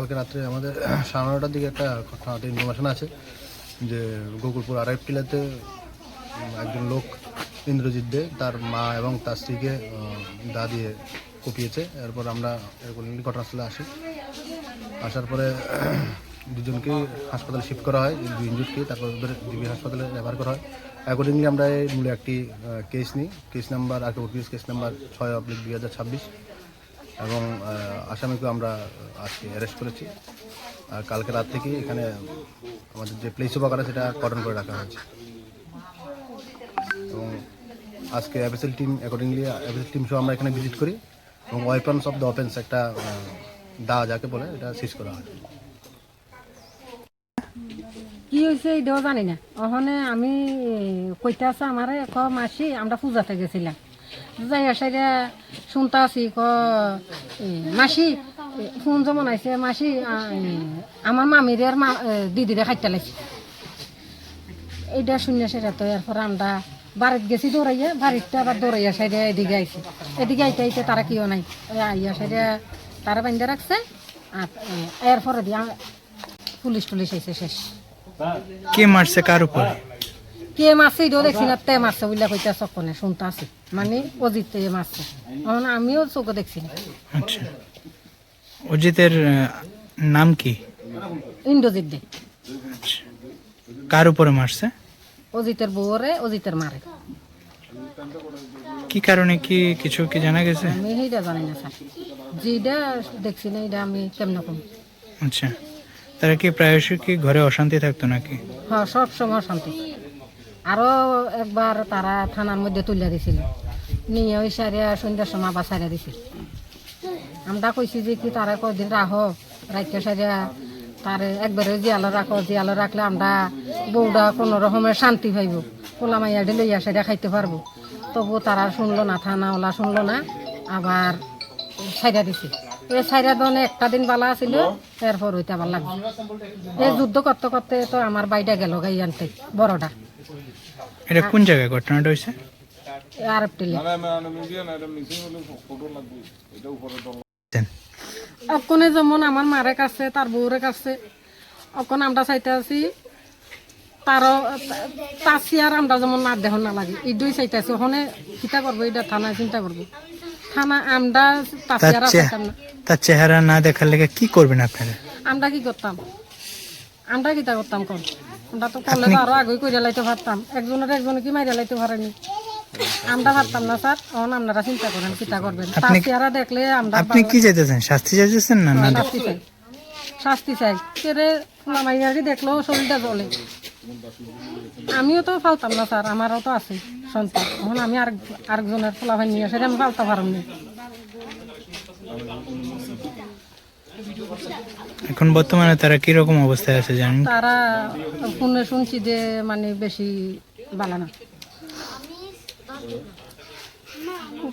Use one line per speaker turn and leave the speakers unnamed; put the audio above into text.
কালকে রাত্রে আমাদের 9:30টার দিকে একটা ঘটনাতে ইনফরমেশন আছে যে গোকুলপুর আরাইভ টিলাতে একজন লোক ইন্দ্রজিৎ দে তার মা এবং তার স্ত্রীকে দা দিয়ে কুপিয়েছে। এরপর আমরা ঘটনাস্থলে আসি। আসার পরে দুজনকে হাসপাতালে শিফট করা হয়, দুই ইনজুরকে, তারপর ওদের জিবি হাসপাতালে রেফার করা হয়। অ্যাকর্ডিংলি আমরা এই মূলে একটি কেস নিই, কেস নাম্বার কেস নাম্বার 6/2026 এবং আসামিকে আমরা আজকে অ্যারেস্ট করেছি। আর কালকে রাত থেকে এখানে আমাদের যে প্লেস অফ আকারে সেটা কর্ডন করে রাখা হয়েছে এবং আজকে এফএসএল টিম সহ আমরা এখানে ভিজিট করি এবং ওয়েপন্স অফ দ্য অফেন্স একটা দা যাকে বলে এটা সিজ করা হয়।
কি হয়েছে এটাও জানি না। ওখানে আমি কইতে আছে আমার মাসি আমরা পূজাতে গেছিলাম, যাই আসাইরা শুনতে আছি মাসি ফোন যেমন আইছে, মাসি আমার মামির আর দিদিরে খাইতে লাগছে। এইটা শুনে সেটা তো এরপর আমরা বাড়িতে গেছি দৌড়াইয়া, বাড়িতে আবার দৌড়াইয়া সাইডে এদিকে আইছি। এদিকে আইতে আইতে তারা কেউ নাই, আইয়া সাইডে তারা বান্ধে রাখছে। আর এরপরে দিয়া পুলিশ টুলিশ আইছে শেষ।
কে মারছে, কার উপরে
কে মারছে এটাও দেখছি না, তে মারছে বুঝলা কইতে চক্ষণে শুনতে আছি, মানে অজিত মারছে। এখন আমিও চোখে দেখছি না।
আচ্ছা, অজিতের নাম কি?
ইন্দ্রজিৎ দে।
আচ্ছা, কার উপরে মারছে?
অজিতের বউরে, অজিতের মারে।
কি কারণে, কি কিছু কি জানা গেছে?
আমি সেইটা জানি না স্যার, যেটা দেখছি না এটা আমি কেমন কম।
আচ্ছা, তারা কি প্রায়শই কি ঘরে অশান্তি থাকতো নাকি?
হ্যাঁ, সব সময় শান্তি। আরো একবার তারা থানার মধ্যে তুলে দিছিল, নিয়ে ওই সারিয়া সন্ধ্যার সময় আবার সারিয়া দিছিল। আমরা কইছি যে কি তারা কদিন রাখো, রাইতে সারিয়া তার একবারে জিয়ালো রাখো, জিয়ালো রাখলে আমরা বউটা কোনো রকমের শান্তি পাইব, পোলা মাইয়া লইয়া সারিয়া খাইতে পারবো। তবু তারা শুনলো না, থানাওয়ালা শুনলো না, আবার সাইরা দিছে। এই সাইরা দনে একটা দিন বালা আছিল, এরপর হইতে আবার লাগবে। এই যুদ্ধ করতে করতে তো আমার বাইটা গেল গাই আনতে বড়টা।
এটা কোন জায়গায় ঘটনাটা হয়েছে?
আরব টিলা। ওখানে যেমন আমার মারে কাছে, তার বউরে কাছে, ওখানে আমরা চাইতে আছি তারও তাছি আর আমরা যেমন না দেহ না লাগে, এই দুই চাইতে আছি। ওখানে চিন্তা করবো, এটা থানায় চিন্তা করবো। থানা আমরা তাছি আর চাইতাম না।
তার চেহারা না দেখার লেগে কি করবেন আপনারা?
আমরা কি করতাম, আমরা কিতা করতাম কর, আমরা তো করলে তো আরো আগে করে লাইতে পারতাম। একজনে কি মাইরা লাইতে পারেনি, আমরা পারতাম না স্যার। এখন আপনারা চিন্তা করেন কিতা করবেন। চেহারা দেখলে আমরা
আপনি কি চাইতেছেন? শাস্তি চাইতেছেন না? না,
শাস্তি চাই, শাস্তি চাই। কেরে ফুলা মাইয়ারি দেখলেও শরীরটা জ্বলে। আমিও তো পালতাম না স্যার, আমারও তো আছে সন্তান। এখন আমি আরেকজনের ফুলা ভাই নিয়ে আসে আমি পালতে পারবো।
এখন বর্তমানে তারা কিরকম অবস্থায় আছে জানেন?
তারা ফোনে শুনছি যে মানে বেশি ভালো না, খুব